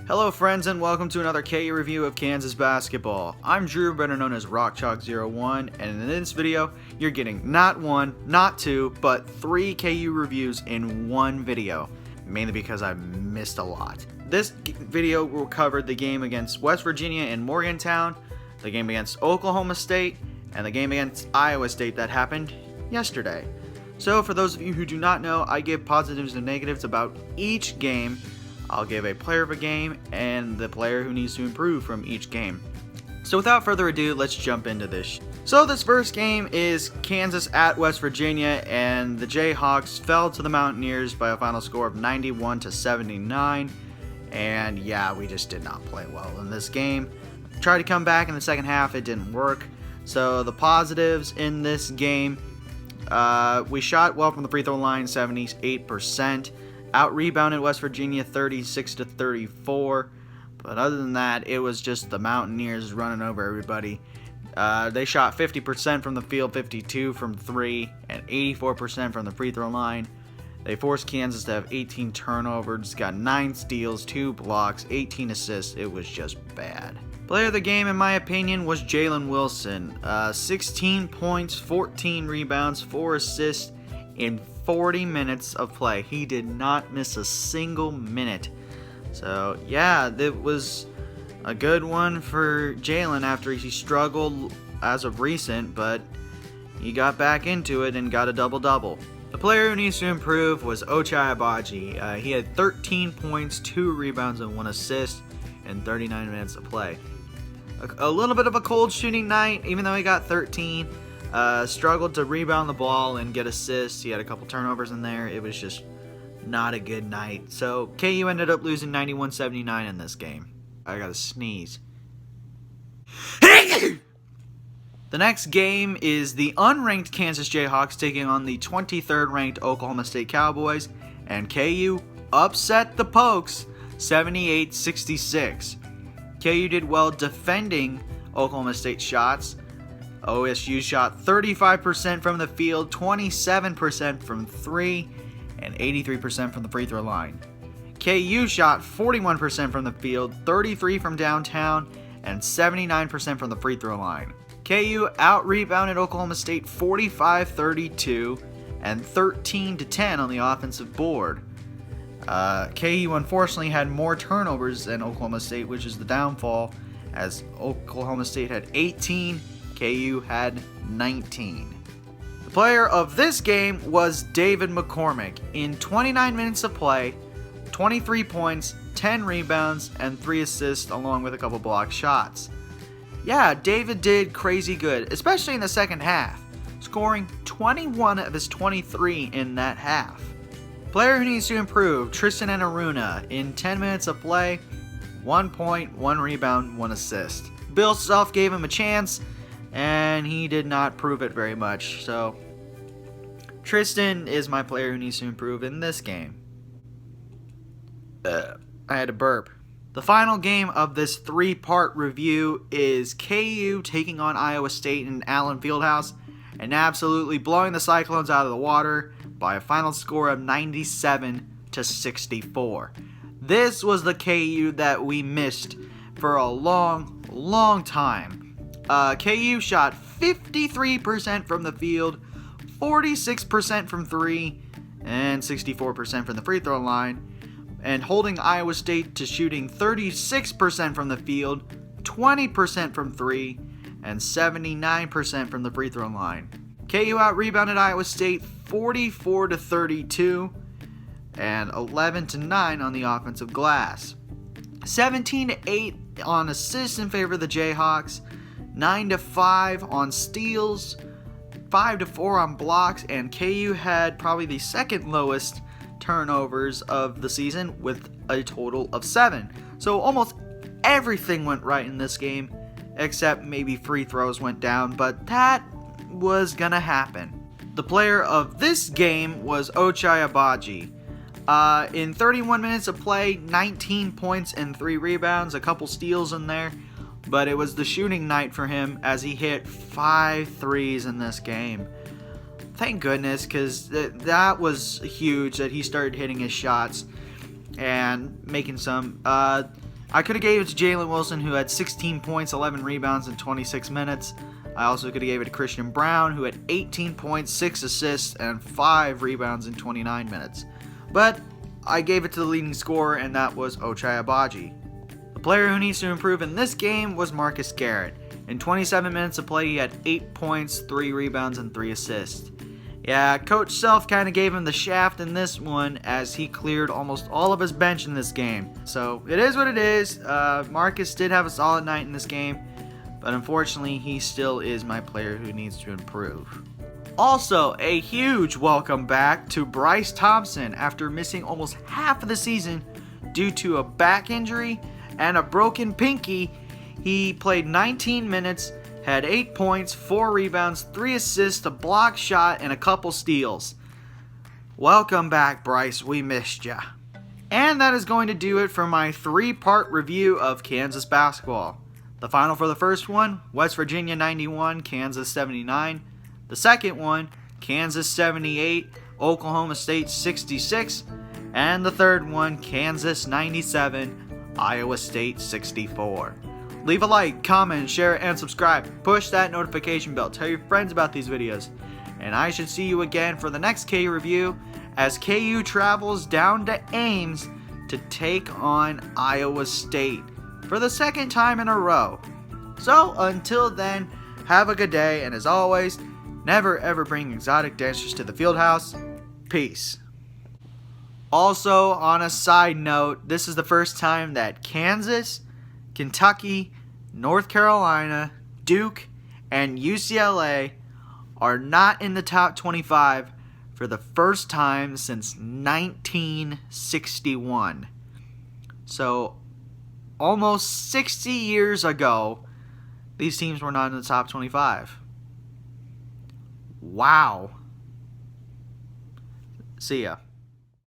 Hello friends and welcome to another KU review of Kansas basketball. I'm Drew, better known as RockChalk01, and in this video, you're getting not one, not two, but 3 KU reviews in one video, mainly because I missed a lot. This video will cover the game against West Virginia and Morgantown, the game against Oklahoma State, and the game against Iowa State that happened yesterday. So for those of you who do not know, I give positives and negatives about each game. I'll give a player of a game and the player who needs to improve from each game. So without further ado, let's jump into this. So this first game is Kansas at West Virginia, and the Jayhawks fell to the Mountaineers by a final score of 91-79. And yeah, we just did not play well in this game. Tried to come back in the second half, it didn't work. So the positives in this game, we shot well from the free throw line, 78%. Out-rebounded West Virginia 36-34, but other than that, it was just the Mountaineers running over everybody. They shot 50% from the field, 52% from 3, and 84% from the free throw line. They forced Kansas to have 18 turnovers, got 9 steals, 2 blocks, 18 assists. It was just bad. Player of the game, in my opinion, was Jalen Wilson. 16 points, 14 rebounds, 4 assists in 40 minutes of play. He did not miss a single minute. So yeah, it was a good one for Jalen after he struggled as of recent, but he got back into it and got a double-double. The player who needs to improve was Ochai Agbaji. He had 13 points, 2 rebounds, and 1 assist in 39 minutes of play. A little bit of a cold shooting night, even though he got 13. Struggled to rebound the ball and get assists. He had a couple turnovers in there. It was just not a good night. So KU ended up losing 91-79 in this game. I gotta sneeze. The next game is the unranked Kansas Jayhawks taking on the 23rd ranked Oklahoma State Cowboys, and KU upset the Pokes 78-66. KU did well defending Oklahoma State shots. OSU shot 35% from the field, 27% from 3, and 83% from the free throw line. KU shot 41% from the field, 33% from downtown, and 79% from the free throw line. KU out-rebounded Oklahoma State 45-32 and 13-10 on the offensive board. KU unfortunately had more turnovers than Oklahoma State, which is the downfall, as Oklahoma State had 18, KU had 19. The player of this game was David McCormick. In 29 minutes of play, 23 points, 10 rebounds, and 3 assists along with a couple block shots. Yeah, David did crazy good, especially in the second half, scoring 21 of his 23 in that half. Player who needs to improve, Tristan Enaruna. In 10 minutes of play, 1 point, 1 rebound, 1 assist. Bill Self gave him a chance, and he did not prove it very much. So Tristan is my player who needs to improve in this game. I had to burp. The final game of this 3-part review is KU taking on Iowa State in Allen Fieldhouse and absolutely blowing the Cyclones out of the water by a final score of 97-64. This was the KU that we missed for a long time. KU shot 53% from the field, 46% from 3, and 64% from the free throw line, and holding Iowa State to shooting 36% from the field, 20% from 3, and 79% from the free throw line. KU out-rebounded Iowa State 44-32 and 11-9 on the offensive glass. 17-8 on assists in favor of the Jayhawks, 9-5 on steals, 5-4 on blocks, and KU had probably the second lowest turnovers of the season with a total of 7. So almost everything went right in this game, except maybe free throws went down, but that was gonna happen. The player of this game was Ochai Agbaji. In 31 minutes of play, 19 points and 3 rebounds, a couple steals in there. But it was the shooting night for him as he hit 5 threes in this game. Thank goodness, because that was huge that he started hitting his shots and making some. I could have gave it to Jalen Wilson, who had 16 points, 11 rebounds in 26 minutes. I also could have gave it to Christian Braun, who had 18 points, 6 assists, and 5 rebounds in 29 minutes. But I gave it to the leading scorer, and that was Ochai Agbaji. The player who needs to improve in this game was Marcus Garrett. In 27 minutes of play, he had 8 points, 3 rebounds, and 3 assists. Yeah, Coach Self kind of gave him the shaft in this one, as he cleared almost all of his bench in this game. So it is what it is. Marcus did have a solid night in this game, but unfortunately he still is my player who needs to improve. Also, a huge welcome back to Bryce Thompson after missing almost half of the season due to a back injury and a broken pinky. He played 19 minutes, had 8 points, 4 rebounds, 3 assists, a block shot, and a couple steals. Welcome back, Bryce. We missed ya. And that is going to do it for my 3-part review of Kansas basketball. The final for the first one, West Virginia 91, Kansas 79. The second one, Kansas 78, Oklahoma State 66. And the third one, Kansas 97, Iowa State 64. Leave a like, comment, share, and subscribe. Push that notification bell. Tell your friends about these videos. And I should see you again for the next KU review as KU travels down to Ames to take on Iowa State for the second time in a row. So until then, have a good day, and as always, never ever bring exotic dancers to the field house. Peace. Also, on a side note, this is the first time that Kansas, Kentucky, North Carolina, Duke, and UCLA are not in the top 25 for the first time since 1961. So, almost 60 years ago, these teams were not in the top 25. Wow. See ya.